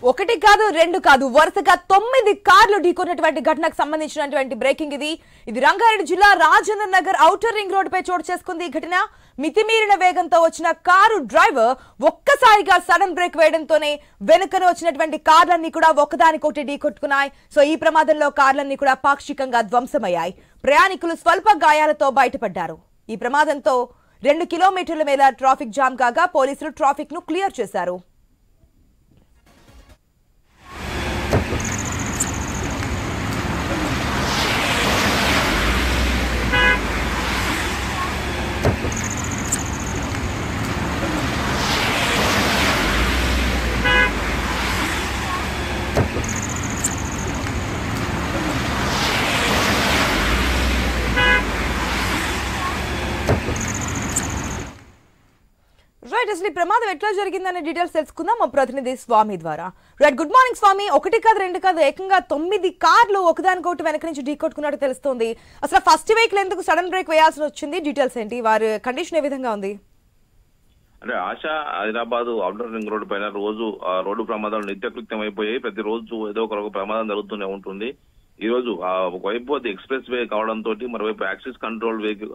ఒకటి కాదు రెండు కాదు వరుసగా 9 కార్లు ఢీకొన్నటువంటి ఘటనకు సంబంధించినటువంటి బ్రేకింగ్ ఇది రంగారెడ్డి జిల్లా Rajendra Nagar outer ring road పై చోటు చేసుకుంది. ఈ ఘటన మితిమీరిన వేగంతో వచ్చిన కారు డ్రైవర్ ఒక్కసారిగా సడన్ బ్రేక్ వేయడంతోనే వెనుకన వచ్చినటువంటి కార్లన్నీ కూడా ఒకదానికొకటి ఢీకొట్టుకున్నాయి. సో ఈ ప్రమాదంలో కార్లన్నీ కూడా పాక్షికంగా ధ్వంసమయ్యాయి. ప్రయాణికులు స్వల్ప గాయాలతో బయటపడ్డారు. ఈ ప్రమాదంతో 2 కిలోమీటర్ల మేర ట్రాఫిక్ జామ్ కాగా పోలీసులు ట్రాఫిక్ ను క్లియర్ చేశారు. రైట్, అసలు ఈ ప్రమాదం ఎట్లా జరిగిందనే డీటెయిల్స్ తెలుసుకుందాం మా ప్రతినిధి స్వామి ద్వారా. రైట్, గుడ్ మార్నింగ్ స్వామి. ఒకటి కాదు రెండు కాదు ఏకంగా 9 కార్లు ఒకదానికొకటి వెనక నుంచి ఢీకొట్టుకున్నట్టు తెలుస్తోంది. అసలు ఫస్ట్ వెహికల్ ఎందుకు సడన్ బ్రేక్ వేయాల్సి వచ్చింది? డీటెయిల్స్ ఏంటి? వారి కండిషన్ ఏ విధంగా ఉంది? అంటే ఆశ హైదరాబాద్ ఔటర్ రింగ్ రోడ్డు పైన రోజు రోడ్డు ప్రమాదాలు నిత్యకృత్యం అయిపోయాయి. ప్రతి రోజు ఏదో ఒక ప్రమాదం జరుగుతూనే ఉంటుంది. ఈ రోజు ఒకవైపు అది ఎక్స్ప్రెస్ వే కావడంతో మరోవైపు యాక్సిస్ కంట్రోల్ వెహికల్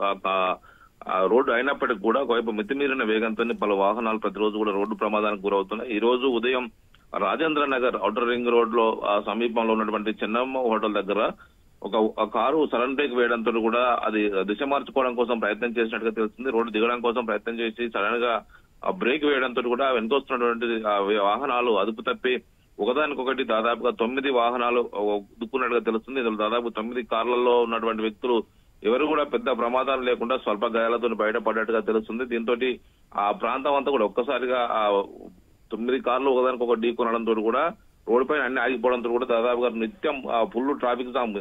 రోడ్డు అయినప్పటికీ కూడా ఒకవైపు మితిమీరిన వేగంతో పలు వాహనాలు ప్రతిరోజు కూడా రోడ్డు ప్రమాదానికి గురవుతున్నాయి. ఈ రోజు ఉదయం Rajendra Nagar outer ring road లో సమీపంలో ఉన్నటువంటి చెన్నమ్మ హోటల్ దగ్గర ఒక కారు సడన్ బ్రేక్ వేయడంతో కూడా అది దిశ మార్చుకోవడం కోసం ప్రయత్నం చేసినట్టుగా తెలుస్తుంది. రోడ్డు దిగడం కోసం ప్రయత్నం చేసి సడన్ గా బ్రేక్ వేయడంతో కూడా వెనుకొస్తున్నటువంటి వాహనాలు అదుపు తప్పి ఒకదానికొకటి దాదాపుగా 9 వాహనాలు దుక్కున్నట్టుగా తెలుస్తుంది. ఇందులో దాదాపు 9 కార్లలో ఉన్నటువంటి వ్యక్తులు ఎవరు కూడా పెద్ద ప్రమాదాలు లేకుండా స్వల్ప గాయాలతో బయటపడ్డట్టుగా తెలుస్తుంది. దీంతో ఆ ప్రాంతం అంతా కూడా ఒక్కసారిగా 9 కార్లు ఒకదానికొకటి ఢీకొనడంతో కూడా రోడ్డు పైన అన్ని ఆగిపోవడంతో కూడా దాదాపుగా నిత్యం ఫుల్ ట్రాఫిక్ జామ్.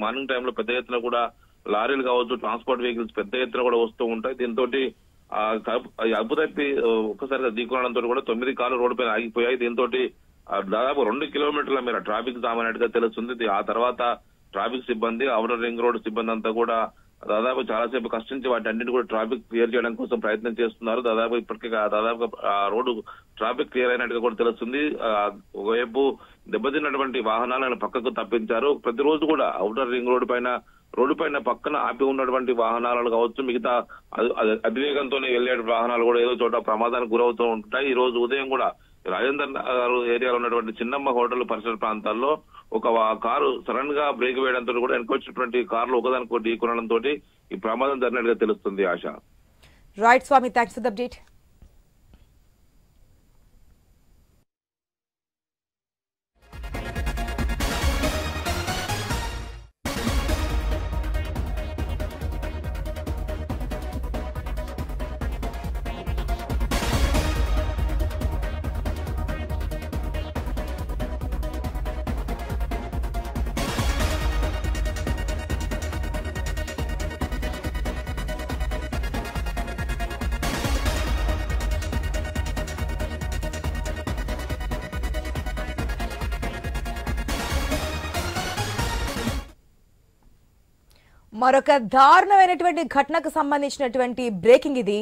మార్నింగ్ టైంలో పెద్ద ఎత్తున కూడా లారీలు కావచ్చు, ట్రాన్స్పోర్ట్ వెహికల్స్ పెద్ద ఎత్తున కూడా వస్తూ ఉంటాయి. దీంతో అదుపు తప్పి ఒక్కసారిగా ఢీకొనడంతో కూడా 9 కార్లు రోడ్డు పైన ఆగిపోయాయి. దీంతో దాదాపు 2 కిలోమీటర్ల మేర ట్రాఫిక్ జామ్ అయినట్టుగా తెలుస్తుంది. ఆ తర్వాత ట్రాఫిక్ సిబ్బంది, ఔటర్ రింగ్ రోడ్ సిబ్బంది అంతా కూడా దాదాపు చాలాసేపు కష్టించి వాటి అన్నింటి కూడా ట్రాఫిక్ క్లియర్ చేయడం కోసం ప్రయత్నం చేస్తున్నారు. ఇప్పటికే రోడ్డు ట్రాఫిక్ క్లియర్ అయినట్టుగా కూడా తెలుస్తుంది. ఒకవైపు దెబ్బతిన్నటువంటి వాహనాలను పక్కకు తప్పించారు. ప్రతిరోజు కూడా ఔటర్ రింగ్ రోడ్డు పైన పక్కన ఆపి ఉన్నటువంటి వాహనాలను కావచ్చు, మిగతా అతివేగంతోనే వెళ్లే వాహనాలు కూడా ఏదో చోట ప్రమాదానికి గురవుతూ ఉంటాయి. ఈ రోజు ఉదయం కూడా రాజేంద్ర నగర్ ఏరియాలో ఉన్నటువంటి చిన్నమ్మ హోటల్ పరిసర ప్రాంతాల్లో ఒక కారు సడన్ గా బ్రేక్ వేయడంతో కూడా వెనుకొచ్చినటువంటి కార్లు ఒకదానికి ఢీకొనడంతో ఈ ప్రమాదం జరిగినట్టుగా తెలుస్తుంది. Asha. Right Swamy, thanks for the update. మరొక దారుణమైనటువంటి ఘటనకు సంబంధించినటువంటి బ్రేకింగ్ ఇది.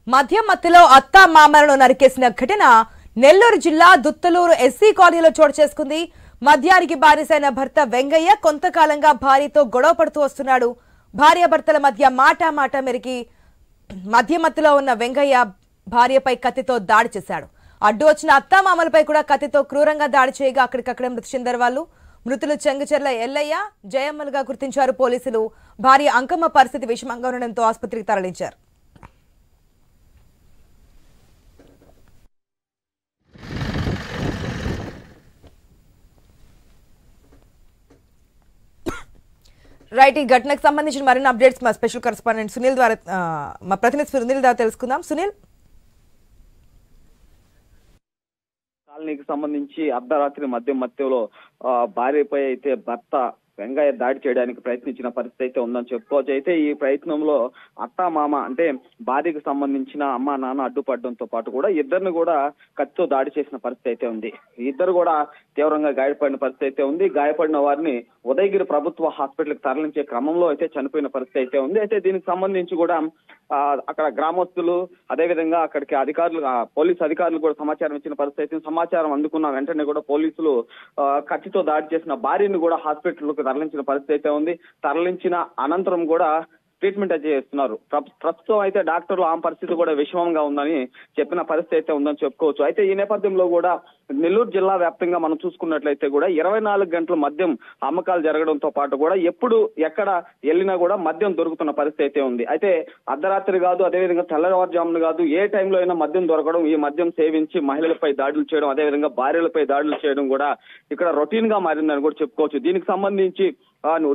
మధ్యలో అత్తా మామలను నరికేసిన ఘటన నెల్లూరు జిల్లా దుత్తలూరు ఎస్సీ కాలనీలో చోటు చేసుకుంది. మద్యానికి బానిసైన భర్త వెంగయ్య కొంతకాలంగా భార్యతో గొడవ పడుతూ వస్తున్నాడు. భార్యాభర్తల మధ్య మాట మెరిగి మధ్యలో ఉన్న వెంగయ్య భార్యపై కత్తితో దాడి చేశాడు. అడ్డు వచ్చిన అత్తామామలపై కూడా కత్తితో క్రూరంగా దాడి చేయగా అక్కడికక్కడే మృతి చెందారు వాళ్ళు. మృతులు చెంగుచెర్ల ఎల్లయ్య, జయమ్మలుగా గుర్తించారు పోలీసులు. భార్య అంకమ్మ పరిస్థితి విషమంగా ఉండడంతో ఆసుపత్రికి తరలించారు. రైట్, ఈ ఘటనకు సంబంధించిన మరిన్ని అప్డేట్స్ మా స్పెషల్ కరెస్పాండెంట్ సునీల్ ద్వారా మా ప్రతినిధి సునీల్ ద్వారా తెలుసుకుందాం. సునీల్, కాలనీకి సంబంధించి అర్ధరాత్రి మధ్యలో భార్యపై అయితే భర్త వెంగయ్య దాడి చేయడానికి ప్రయత్నించిన పరిస్థితి అయితే ఉందని చెప్పుకోవచ్చు. అయితే ఈ ప్రయత్నంలో అత్త మామ అంటే భార్యకు సంబంధించిన అమ్మ నాన్న అడ్డుపడడంతో పాటు కూడా ఇద్దరిని కూడా కత్తితో దాడి చేసిన పరిస్థితి అయితే ఉంది. ఇద్దరు కూడా తీవ్రంగా గాయపడిన పరిస్థితి అయితే ఉంది. గాయపడిన వారిని ఉదయగిరి ప్రభుత్వ హాస్పిటల్ కి తరలించే క్రమంలో అయితే చనిపోయిన పరిస్థితి అయితే ఉంది. అయితే దీనికి సంబంధించి కూడా అక్కడ గ్రామస్తులు అదేవిధంగా అక్కడికి అధికారులు పోలీసు అధికారులు కూడా సమాచారం ఇచ్చిన పరిస్థితి. సమాచారం అందుకున్న వెంటనే కూడా పోలీసులు కత్తితో దాడి చేసిన భార్యను కూడా హాస్పిటల్కు తరలించిన పరిస్థితి అయితే ఉంది. తరలించిన అనంతరం కూడా ట్రీట్మెంట్ అయితే చేస్తున్నారు. ప్రస్తుతం అయితే డాక్టర్లు ఆమె పరిస్థితి కూడా విషమంగా ఉందని చెప్పిన పరిస్థితి అయితే ఉందని చెప్పుకోవచ్చు. అయితే ఈ నేపథ్యంలో కూడా నెల్లూరు జిల్లా వ్యాప్తంగా మనం చూసుకున్నట్లయితే కూడా 24 గంటల మద్యం అమ్మకాలు జరగడంతో పాటు కూడా ఎప్పుడు ఎక్కడ వెళ్ళినా కూడా మద్యం దొరుకుతున్న పరిస్థితి అయితే ఉంది. అయితే అర్ధరాత్రి కాదు, అదేవిధంగా తెల్లవారుజామున కాదు, ఏ టైంలో అయినా మద్యం దొరకడం, ఈ మద్యం సేవించి మహిళలపై దాడులు చేయడం, అదేవిధంగా భార్యలపై దాడులు చేయడం కూడా ఇక్కడ రొటీన్ గా మారిందని కూడా చెప్పుకోవచ్చు. దీనికి సంబంధించి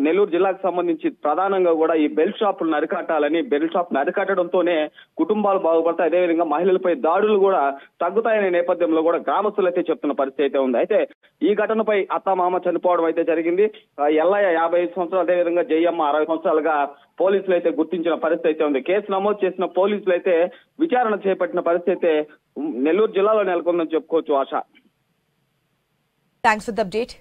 నెల్లూరు జిల్లాకు సంబంధించి ప్రధానంగా కూడా ఈ బెల్ట్ షాపులను అరికట్టాలని, బెల్ట్ షాప్ అరికట్టడంతోనే కుటుంబాలు బాగుపడతాయి, అదేవిధంగా మహిళలపై దాడులు కూడా తగ్గుతాయనే నేపథ్యంలో కూడా గ్రామస్తులు అయితే చెప్తున్న పరిస్థితి అయితే ఉంది. అయితే ఈ ఘటనపై అత్త మామ చనిపోవడం అయితే జరిగింది. ఎల్లయ్య 55 సంవత్సరాలు, అదేవిధంగా జయమ్మ 60 సంవత్సరాలుగా పోలీసులు అయితే గుర్తించిన పరిస్థితి అయితే ఉంది. కేసు నమోదు చేసిన పోలీసులు అయితే విచారణ చేపట్టిన పరిస్థితి అయితే నెల్లూరు జిల్లాలో నెలకొందని చెప్పుకోవచ్చు. ఆశ, థ్యాంక్స్ ఫర్ ద అప్డేట్.